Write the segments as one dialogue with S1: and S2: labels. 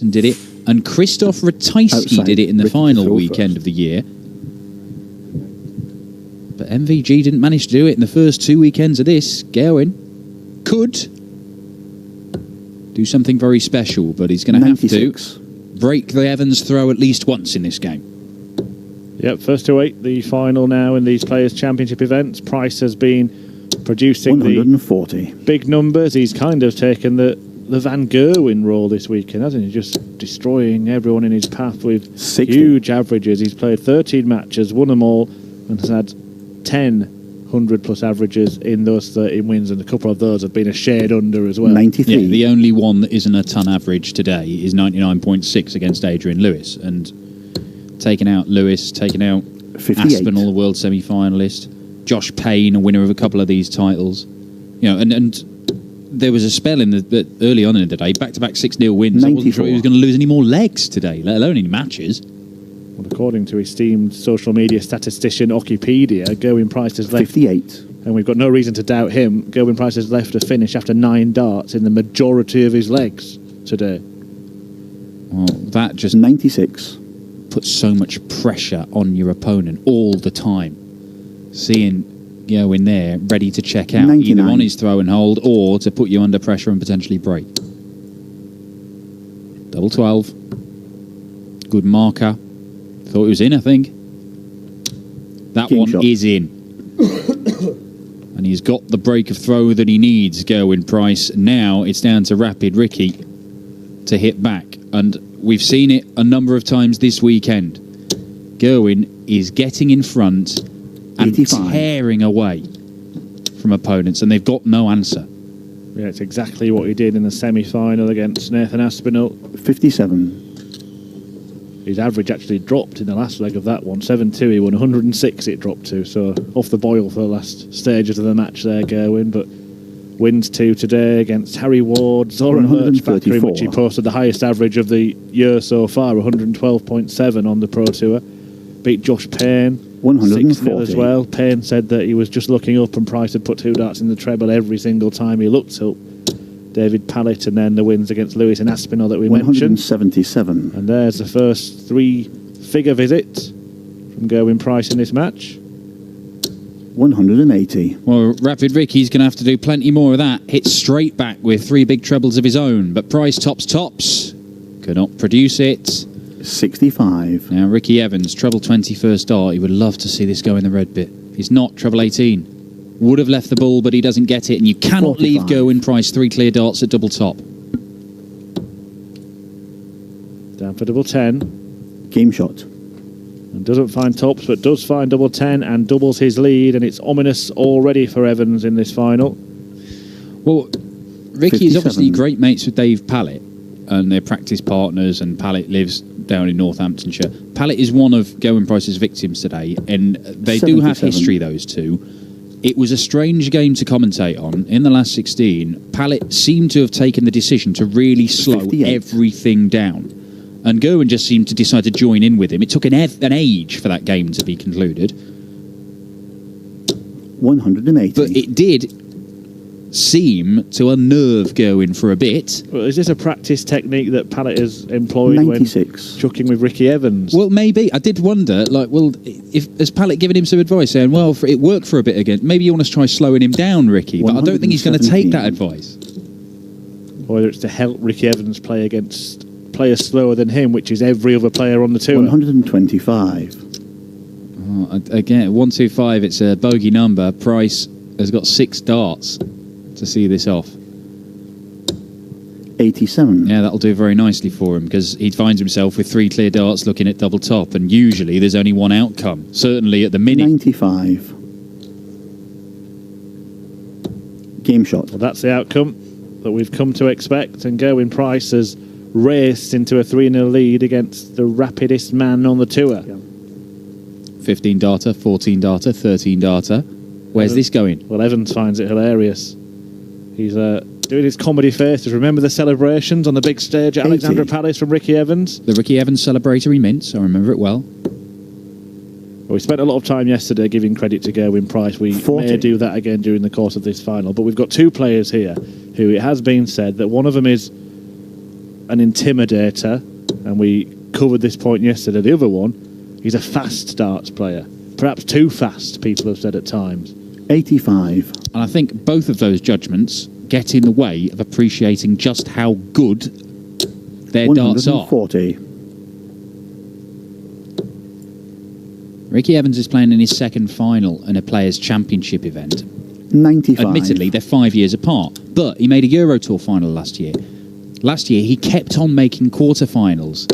S1: and did it, and Krzysztof Ratajski did it in the final weekend of the year. But MVG didn't manage to do it in the first 2 weekends of this. Gerwyn could do something very special, but he's going to have to break the Evans throw at least once in this game.
S2: Yep, first to 8, the final now in these Players' Championship events. Price has been producing
S3: 140
S2: big numbers. He's kind of taken the Van Gerwen role this weekend, hasn't he? Just destroying everyone in his path with
S3: 60.
S2: Huge averages. He's played 13 matches, won them all, and has had 10 100-plus averages in those 13 wins, and a couple of those have been a shade under as well.
S3: 93.
S1: Yeah, the only one that isn't a ton average today is 99.6 against Adrian Lewis, and taking out Lewis, taking out
S3: 58.
S1: Aspinall, the world semi-finalist, Josh Payne, a winner of a couple of these titles. You know, and there was a spell in the early on in the day, back-to-back 6-0 wins.
S3: 94.
S1: I wasn't sure he was going to lose any more legs today, let alone any matches.
S2: Well, according to esteemed social media statistician Wikipedia, Gerwyn Price has left
S3: 58.
S2: And we've got no reason to doubt him. Gerwyn Price has left a finish after 9 darts in the majority of his legs today.
S1: Well, that just
S3: 96.
S1: puts so much pressure on your opponent all the time. Seeing Gerwyn there, ready to check out,
S3: 99.
S1: either on his throw and hold or to put you under pressure and potentially break. Double 12. Good marker. Thought it was in, I think. That
S3: King
S1: one
S3: shot.
S1: is in. And he's got the break of throw that he needs, Gerwyn Price. Now it's down to Rapid Ricky to hit back. And we've seen it a number of times this weekend. Gerwyn is getting in front and
S3: 85.
S1: tearing away from opponents, and they've got no answer.
S2: Yeah, it's exactly what he did in the semi-final against Nathan Aspinall.
S3: 57.
S2: His average actually dropped in the last leg of that one. 7-2, he won 106 it dropped to, so off the boil for the last stages of the match there, Gerwyn, but wins 2 today against Harry Ward, Zoran Lurchbacher, in which he posted the highest average of the year so far, 112.7 on the Pro Tour. Beat Josh Payne, 6-0 as well. Payne said that he was just looking up and Price had put 2 darts in the treble every single time he looked up. David Pallett, and then the wins against Lewis and Aspinall that we mentioned.
S3: 177.
S2: And there's the first 3-figure visit from Gerwyn Price in this match.
S3: 180.
S1: Well, Rapid Ricky's going to have to do plenty more of that. Hit straight back with 3 big trebles of his own, but Price tops. Cannot produce it.
S3: 65.
S1: Now Ricky Evans, treble 20 first dart. He would love to see this go in the red bit. He's not treble 18. Would have left the ball, but he doesn't get it, and you cannot
S3: 45.
S1: leave Gerwyn Price 3 clear darts at double top.
S2: Down for double 10.
S3: Game shot.
S2: And doesn't find tops, but does find double 10 and doubles his lead, and it's ominous already for Evans in this final.
S1: Well, Ricky is
S3: 57.
S1: obviously great mates with Dave Pallett, and they're practice partners, and Pallett lives down in Northamptonshire. Pallett is one of Gerwyn Price's victims today, and they do have
S3: 77.
S1: history, those two. It was a strange game to commentate on. In the last 16, Pallett seemed to have taken the decision to really slow
S3: 58.
S1: everything down. And Gerwyn just seemed to decide to join in with him. It took an age for that game to be concluded.
S3: 180.
S1: But it did seem to unnerve Gerwyn for a bit.
S2: Well, is this a practice technique that Pallett has employed
S3: 96.
S2: when chucking with Ricky Evans?
S1: Well, maybe. I did wonder, like, well, if has Pallett given him some advice saying, well, it worked for a bit again, maybe you want to try slowing him down, Ricky, but I don't think he's going to take that advice.
S2: Or whether it's to help Ricky Evans play against players slower than him, which is every other player on the tour.
S3: 125.
S1: Oh, again, 125, it's a bogey number. Price has got 6 darts to see this off.
S3: 87.
S1: Yeah, that'll do very nicely for him, because he finds himself with 3 clear darts looking at double top, and usually there's only one outcome, certainly at the minute.
S3: 95. Game shot.
S2: Well, that's the outcome that we've come to expect, and Gerwyn Price has raced into a 3-0 lead against the rapidest man on the tour.
S1: 15 darter, 14 darter, 13 darter. Where's this going?
S2: Well, Evans finds it hilarious. He's doing his comedy faces. Remember the celebrations on the big stage at
S3: 80.
S2: Alexandra Palace from Ricky Evans?
S1: The Ricky Evans celebratory mints, I remember it well.
S2: Well, we spent a lot of time yesterday giving credit to Gerwyn Price. We
S3: 40.
S2: may do that again during the course of this final. But we've got 2 players here who it has been said that one of them is an intimidator, and we covered this point yesterday, the other one, he's a fast darts player. Perhaps too fast, people have said at times.
S3: 85.
S1: And I think both of those judgments get in the way of appreciating just how good their darts are.
S3: 140.
S1: Ricky Evans is playing in his second final in a Players' Championship event.
S3: 95.
S1: Admittedly, they're 5 years apart, but he made a Euro Tour final last year. Last year, he kept on making quarterfinals.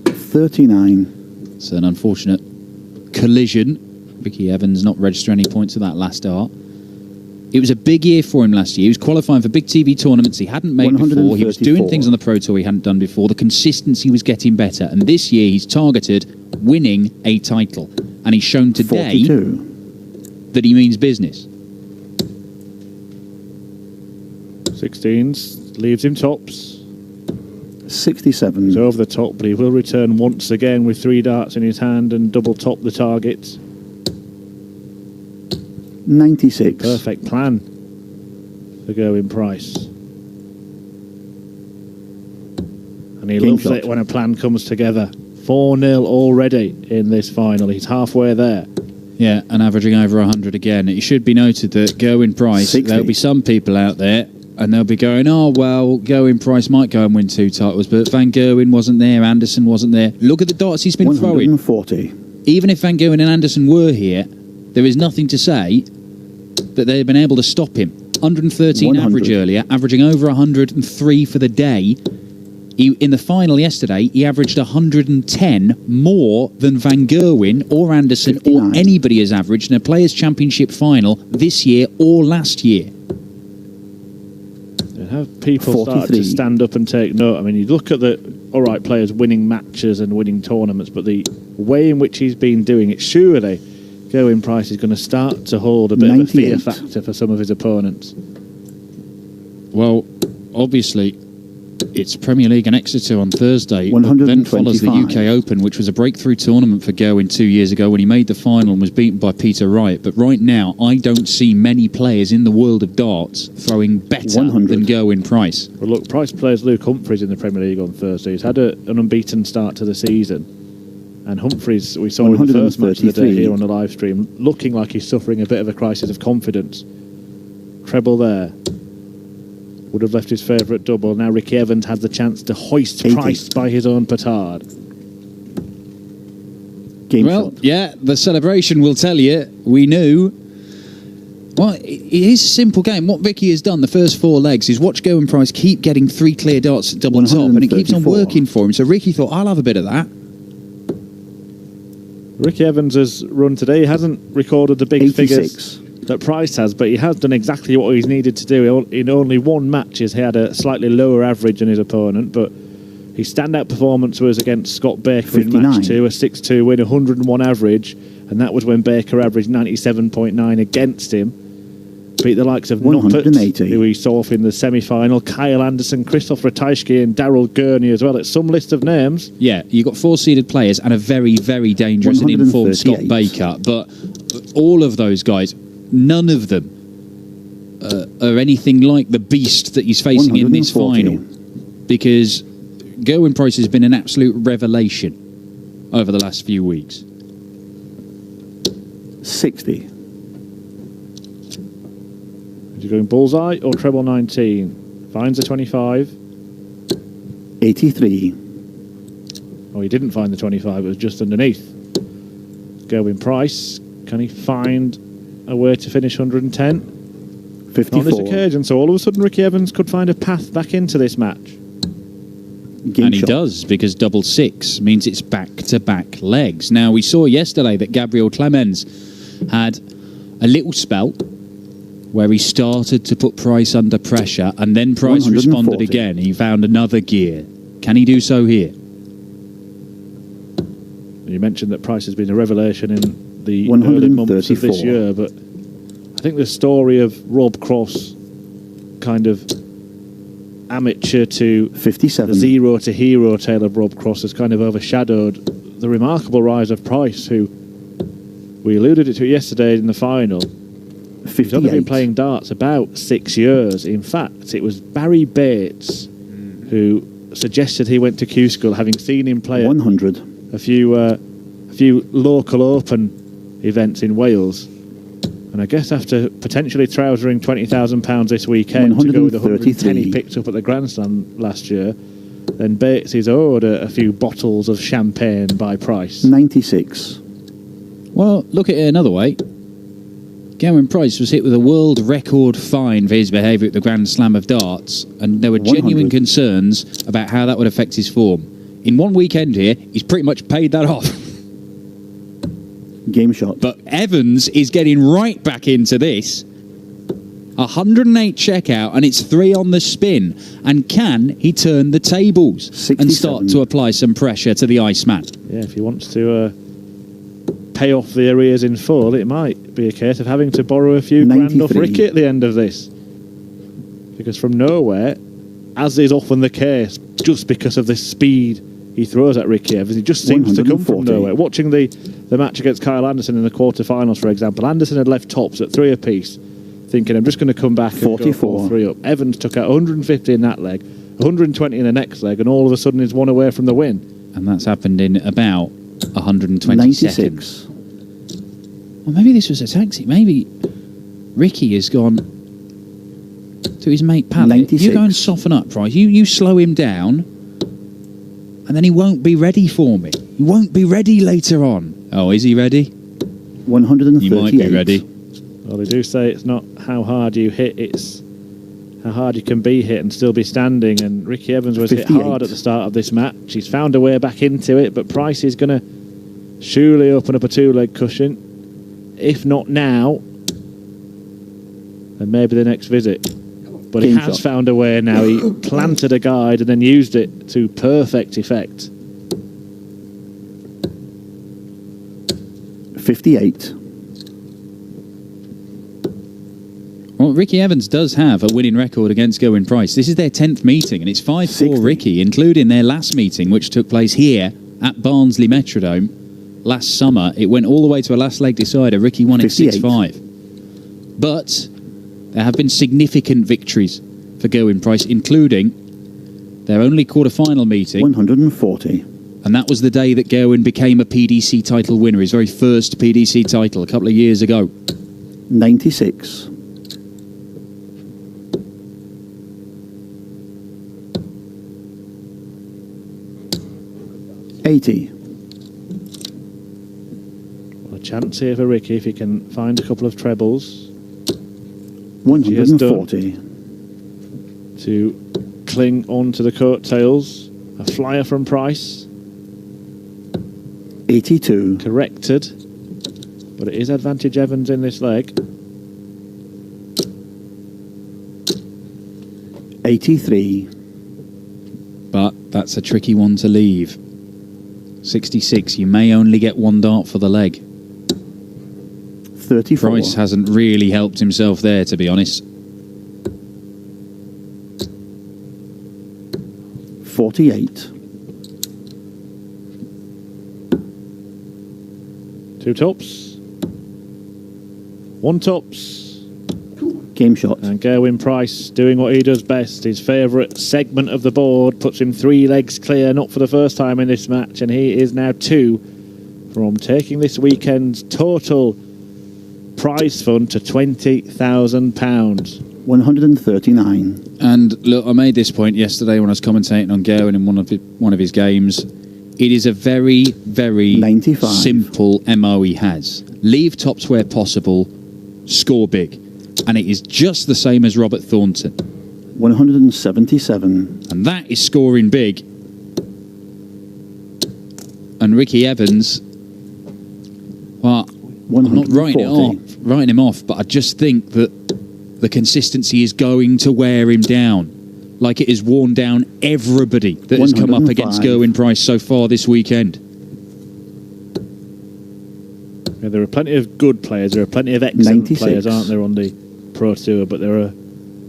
S3: 39.
S1: It's an unfortunate collision. Ricky Evans not register any points for that last dart. It was a big year for him last year. He was qualifying for big TV tournaments he hadn't made before. He was doing things on the Pro Tour he hadn't done before. The consistency was getting better. And this year, he's targeted winning a title. And he's shown today
S3: 42.
S1: that he means business.
S2: 16s leaves him tops.
S3: 67.
S2: He's over the top, but he will return once again with 3 darts in his hand and double top the target.
S3: 96.
S2: Perfect plan for Gerwyn Price. And he
S3: Game
S2: loves
S3: shot.
S2: it when a plan comes together. 4-0 already in this final. He's halfway there.
S1: Yeah, and averaging over 100 again. It should be noted that Gerwyn Price,
S3: 60.
S1: there'll be some people out there, and they'll be going, oh, well, Gerwyn Price might go and win 2 titles, but Van Gerwen wasn't there, Anderson wasn't there. Look at the darts he's been throwing.
S3: 140.
S1: Even if Van Gerwen and Anderson were here, there is nothing to say that they've been able to stop him. 113
S3: 100.
S1: average earlier, averaging over 103 for the day. In the final yesterday, he averaged 110 more than Van Gerwen or Anderson
S3: 59.
S1: or anybody has averaged in a Players' Championship final this year or last year.
S2: And have people
S3: 43.
S2: started to stand up and take note? I mean, you look at the all-right players winning matches and winning tournaments, but the way in which he's been doing it, surely Gerwyn Price is going to start to hold a bit of a fear
S3: 98.
S2: factor for some of his opponents.
S1: Well, obviously, it's Premier League and Exeter on Thursday. Then follows the
S3: 125.
S1: UK Open, which was a breakthrough tournament for Gerwyn 2 years ago when he made the final and was beaten by Peter Wright. But right now, I don't see many players in the world of darts throwing better
S3: 100.
S1: than Gerwyn Price.
S2: Well, look, Price plays Luke Humphries in the Premier League on Thursday. He's had an unbeaten start to the season. And Humphries, we saw in the first match of the day
S3: 133.
S2: here on the live stream, looking like he's suffering a bit of a crisis of confidence. Treble there. Would have left his favourite double. Now Ricky Evans has the chance to hoist
S3: 80.
S2: Price by his own petard.
S3: Game
S1: Well,
S3: shot.
S1: yeah, the celebration will tell you. We knew. Well, it is a simple game. What Vicky has done the first 4 legs is watch Gerwyn Price keep getting 3 clear darts at double top, and it keeps on
S3: 134.
S1: working for him. So Ricky thought, I'll have a bit of that.
S2: Ricky Evans has run today. He hasn't recorded the big
S3: 86.
S2: figures that Price has, but he has done exactly what he's needed to do. In only one match, he's had a slightly lower average than his opponent, but his standout performance was against Scott Baker
S3: 59.
S2: in match 2, a 6-2 win, 101 average, and that was when Baker averaged 97.9 against him. Beat the likes of
S3: 180.
S2: Noppert, who he saw off in the semi-final, Kyle Anderson, Christoph Ratajski and Daryl Gurney as well. It's some list of names.
S1: Yeah, you've got 4 seeded players and a very, very dangerous and informed Scott
S3: 138.
S1: Baker. But all of those guys, none of them are anything like the beast that he's facing in this
S3: 140.
S1: final. Because Gerwyn Price has been an absolute revelation over the last few weeks.
S3: 60.
S2: Is he going bullseye or treble 19? Finds the 25.
S3: 83.
S2: Oh, he didn't find the 25. It was just underneath. Gerwyn Price. Can he find a way to finish 110?
S3: 54.
S2: On this occasion, so all of a sudden Ricky Evans could find a path back into this match.
S3: Game
S1: And he
S3: shot.
S1: does, because double 6 means it's back-to-back legs. Now, we saw yesterday that Gabriel Clemens had a little spell where he started to put Price under pressure, and then Price
S3: 140.
S1: responded again. He found another gear. Can he do so here?
S2: You mentioned that Price has been a revelation in the early months of this
S3: 134.
S2: year, but I think the story of Rob Cross, kind of amateur to
S3: 57.
S2: zero to hero tale of Rob Cross, has kind of overshadowed the remarkable rise of Price, who we alluded to yesterday in the final. He's only been
S3: 58.
S2: playing darts about 6 years. In fact, it was Barry Bates who suggested he went to Q School, having seen him play
S3: 100.
S2: a few local open events in Wales. And I guess after potentially trousering £20,000 this weekend to go with the 110 he picked up at the Grand Slam last year, then Bates is owed a few bottles of champagne by Price.
S3: 96.
S1: Well, look at it another way. Gerwyn Price was hit with a world record fine for his behaviour at the Grand Slam of Darts, and there were genuine
S3: 100.
S1: concerns about how that would affect his form. In one weekend here, he's pretty much paid that off.
S3: Game shot.
S1: But Evans is getting right back into this. 108 checkout, and it's 3 on the spin. And can he turn the tables
S3: 67.
S1: and start to apply some pressure to the Iceman?
S2: Yeah, if he wants to pay off the arrears in full, it might be a case of having to borrow a few grand off
S3: 93.
S2: Ricky at the end of this. Because from nowhere, as is often the case, just because of the speed he throws at Ricky Evans, he just seems to come from
S3: 140.
S2: nowhere. Watching the match against Kyle Anderson in the quarterfinals, for example, Anderson had left tops at 3 apiece, thinking, I'm just going to come back and
S3: 44.
S2: go 4-3 up. Evans took out 150 in that leg, 120 in the next leg, and all of a sudden he's one away from the win.
S1: And that's happened in about 120
S3: 96.
S1: seconds. Well, maybe this was a taxi. Maybe Ricky has gone to his mate Pallet.
S3: 96.
S1: You go and soften up, Price. You slow him down, and then he won't be ready for me. He won't be ready later on. Oh, is he ready?
S3: 138.
S1: He might be ready.
S2: Well, they do say it's not how hard you hit, it's how hard you can be hit and still be standing. And Ricky Evans was
S3: 58.
S2: hit hard at the start of this match. He's found a way back into it, but Price is going to surely open up a 2-leg cushion. If not now, then maybe the next visit. But he
S3: Game
S2: has
S3: shot.
S2: found a way now. He planted a guide and then used it to perfect effect.
S3: 58.
S1: Well, Ricky Evans does have a winning record against Gerwyn Price. This is their 10th meeting, and it's 5-4
S3: 60.
S1: Ricky, including their last meeting, which took place here at Barnsley Metrodome last summer. It went all the way to a last leg decider. Ricky won it
S3: 58.
S1: 6-5. But there have been significant victories for Gerwyn Price, including their only quarter-final meeting.
S3: 140.
S1: And that was the day that Gerwyn became a PDC title winner, his very first PDC title a couple of years ago.
S3: 96. $80.
S2: Well, a chance here for Ricky if he can find a couple of trebles
S3: 140.
S2: to cling on to the coattails. A flyer from Price,
S3: 82.
S2: corrected, but it is advantage Evans in this leg.
S3: 83.
S1: But that's a tricky one to leave. 66, you may only get one dart for the leg.
S3: 34.
S1: Price hasn't really helped himself there, to be honest.
S3: 48.
S2: 2 tops, 1 tops.
S3: Game shot.
S2: And Gerwyn Price doing what he does best. His favourite segment of the board puts him 3 legs clear, not for the first time in this match, and he is now 2 from taking this weekend's total prize fund to £20,000.
S3: 139.
S1: And look, I made this point yesterday when I was commentating on Gerwyn in one of his games. It is a very, very
S3: 95.
S1: simple MO he has. Leave tops where possible, score big. And it is just the same as Robert Thornton.
S3: 177.
S1: And that is scoring big. And Ricky Evans, well, I'm not writing him off, but I just think that the consistency is going to wear him down, like it has worn down everybody that has come up against
S3: 105.
S1: Gerwyn Price so far this weekend.
S2: Yeah, there are plenty of good players, there are plenty of excellent
S3: 96.
S2: players, aren't there, on the Pro Tour, but there are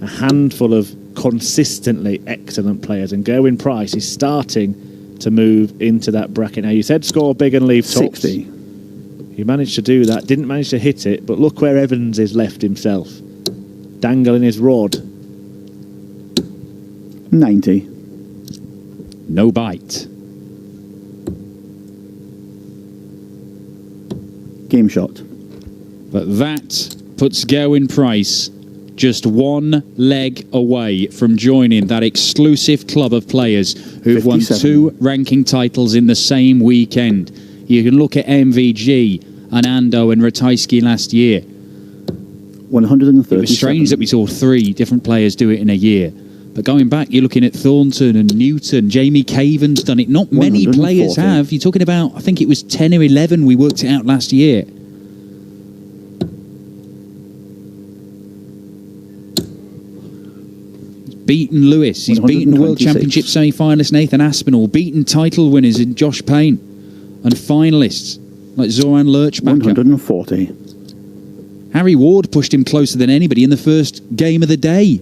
S2: a handful of consistently excellent players, and Gerwyn Price is starting to move into that bracket. Now, you said score big and leave tops.
S3: 60.
S2: He managed to do that, didn't manage to hit it, but look where Evans is left himself. Dangling his rod.
S3: 90.
S1: No bite.
S3: Game shot.
S1: But that puts Gerwyn Price just one leg away from joining that exclusive club of players who've
S3: 57.
S1: won 2 ranking titles in the same weekend. You can look at MVG and Ando and Ratajski last year.
S3: 137.
S1: It was strange that we saw 3 different players do it in a year. But going back, you're looking at Thornton and Newton. Jamie Caven's done it. Not many players
S3: 140.
S1: have. You're talking about, I think it was 10 or 11 we worked it out last year. He's beaten Lewis. He's beaten the World
S3: 126.
S1: Championship semi-finalist Nathan Aspinall. Beaten title winners in Josh Payne. And finalists like Zoran Lurchbacher.
S3: 140.
S1: Harry Ward pushed him closer than anybody in the first game of the day.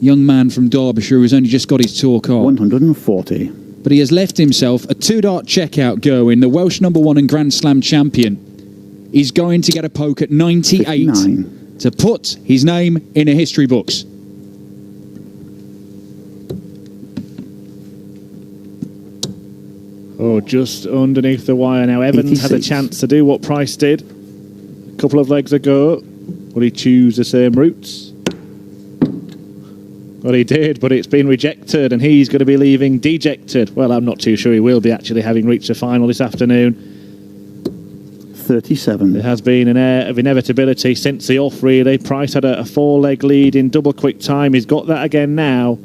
S1: Young man from Derbyshire who's only just got his tour card.
S3: 140.
S1: But he has left himself a 2-dart checkout Gerwyn, the Welsh #1 and Grand Slam champion. He's going to get a poke at 98
S3: 59.
S1: to put his name in the history books.
S2: Oh, just underneath the wire now. Evans had a
S3: 86.
S2: chance to do what Price did a couple of legs ago. Will he choose the same routes? Well, he did, but it's been rejected, and he's going to be leaving dejected. Well, I'm not too sure he will be, actually, having reached the final this afternoon.
S3: 37.
S2: There has been an air of inevitability since the off, really. Price had a 4-leg lead in double quick time. He's got that again now.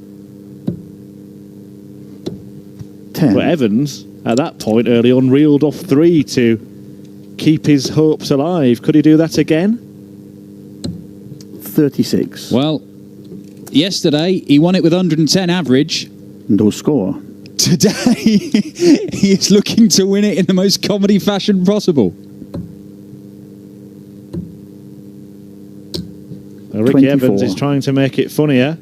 S3: 10.
S2: But Evans, at that point early on, reeled off 3 to keep his hopes alive. Could he do that again?
S3: 36.
S1: Well, yesterday he won it with 110 average.
S3: No score.
S1: Today he is looking to win it in the most comedy fashion possible.
S2: Well, Ricky
S3: 24.
S2: Evans is trying to make it funnier.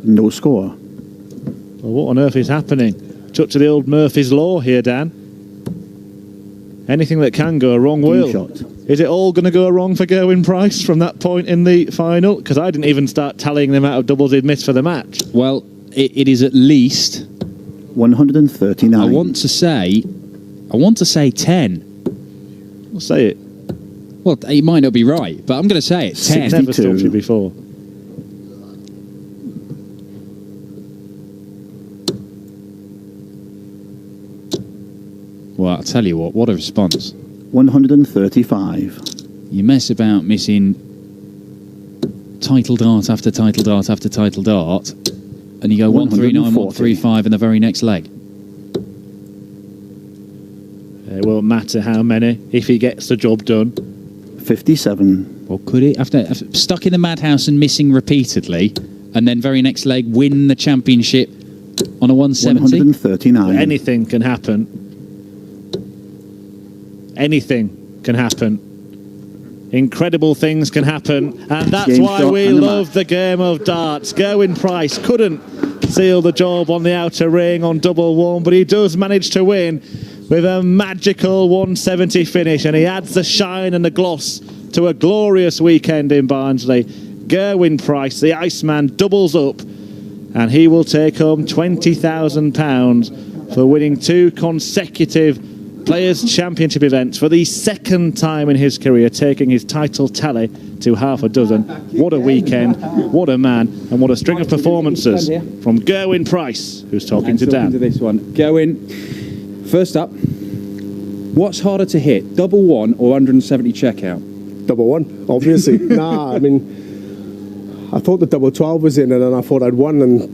S3: No score.
S2: Well, what on earth is happening? Touch of the old Murphy's Law here, Dan. Anything that can go wrong
S3: Game
S2: will.
S3: shot.
S2: Is it all going to go wrong for Gerwyn Price from that point in the final? Because I didn't even start tallying the amount of doubles he'd missed for the match.
S1: Well, it is at least
S3: 139.
S1: I want to say 10.
S2: We'll say it.
S1: Well, he might not be right, but I'm going to say it. 10.
S2: Never
S3: 62.
S2: stopped you before.
S1: Well, I'll tell you what a response.
S3: 135.
S1: You mess about missing title dart after title dart after title dart, and you go 139, 135 in the very next leg.
S2: It won't matter how many, if he gets the job done.
S3: 57.
S1: Well, could he? After stuck in the madhouse and missing repeatedly, and then very next leg win the championship on a 170?
S3: 139.
S2: Anything can happen. Anything can happen. Incredible things can happen, and that's
S3: Game
S2: why
S3: shot
S2: we
S3: and the
S2: love
S3: match.
S2: the game of darts. Gerwyn Price couldn't seal the job on the outer ring on double one, but he does manage to win with a magical 170 finish, and he adds the shine and the gloss to a glorious weekend in Barnsley. Gerwyn Price, the Iceman, doubles up, and he will take home £20,000 for winning 2 consecutive Players' Championship events for the second time in his career, taking his title tally to half a dozen. What a weekend, what a man, and what a string of performances from Gerwyn Price, who's talking to Dan.
S1: To this one. Gerwyn, first up, what's harder to hit, double one or 170 checkout?
S4: Double one, obviously. Nah, I mean, I thought the double 12 was in, and then I thought I'd won, and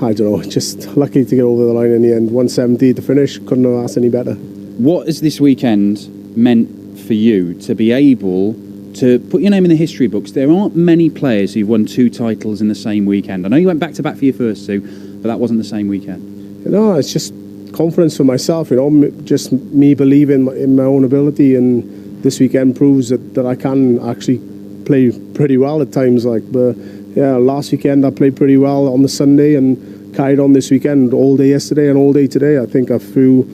S4: I don't know, just lucky to get over the line in the end. 170 to finish, couldn't have asked any better.
S1: What has this weekend meant for you to be able to put your name in the history books? There aren't many players who've won 2 titles in the same weekend. I know you went back-to-back for your first 2, but that wasn't the same weekend.
S4: No, it's just confidence for myself, you know, just me believing in my own ability, and this weekend proves that I can actually play pretty well at times. But yeah, last weekend I played pretty well on the Sunday and carried on this weekend all day yesterday and all day today. I think I threw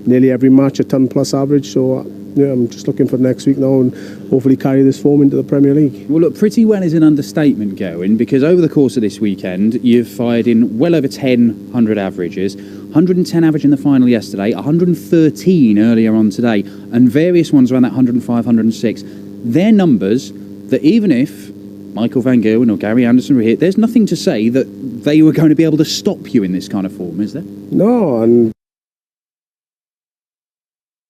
S4: nearly every match a ton plus average, so I'm just looking for next week now and hopefully carry this form into the Premier League.
S1: Well, look, pretty well is an understatement, Gerwyn, because over the course of this weekend, you've fired in well over 10 100 averages, 110 average in the final yesterday, 113 earlier on today, and various ones around that 105, 106. They're numbers that even if Michael van Gerwen or Gary Anderson were here, there's nothing to say that they were going to be able to stop you in this kind of form, is there?
S4: No, and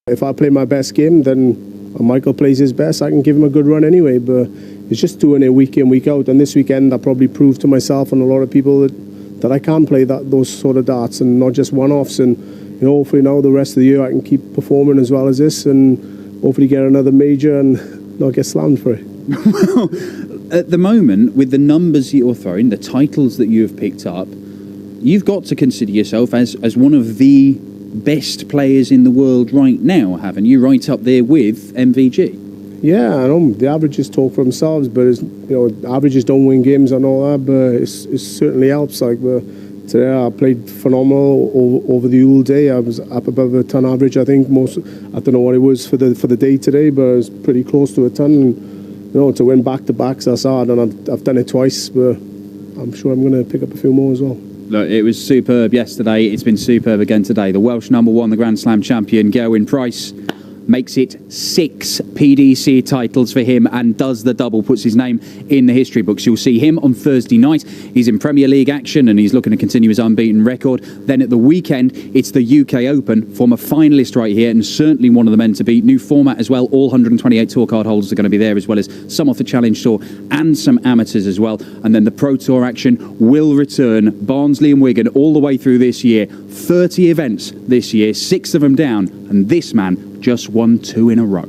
S4: if I play my best game, then Michael plays his best. I can give him a good run anyway, but it's just doing it week in, week out. And this weekend, I probably proved to myself and a lot of people that I can play those sort of darts and not just one-offs. And hopefully now the rest of the year I can keep performing as well as this and hopefully get another major and not get slammed for it.
S1: Well, at the moment, with the numbers that you're throwing, the titles that you have picked up, you've got to consider yourself as one of the best players in the world right now, haven't you? Right up there with MVG.
S4: Yeah, I know the averages talk for themselves, but averages don't win games and all that. But it certainly helps. Like today, I played phenomenal over the whole day. I was up above a ton average. I think I don't know what it was for the day today, but it was pretty close to a ton. And, to win back-to-backs, that's hard, and I've done it twice, but I'm sure I'm going to pick up a few more as well.
S1: Look, it was superb yesterday. It's been superb again today. The Welsh #1, the Grand Slam champion, Gerwyn Price, makes it 6 PDC titles for him and does the double, puts his name in the history books. You'll see him on Thursday night. He's in Premier League action and he's looking to continue his unbeaten record. Then at the weekend, it's the UK Open, former finalist right here and certainly one of the men to beat. New format as well. All 128 tour card holders are going to be there, as well as some off the Challenge Tour and some amateurs as well. And then the Pro Tour action will return. Barnsley and Wigan all the way through this year. 30 events this year, 6 of them down. And this man just won 2 in a row.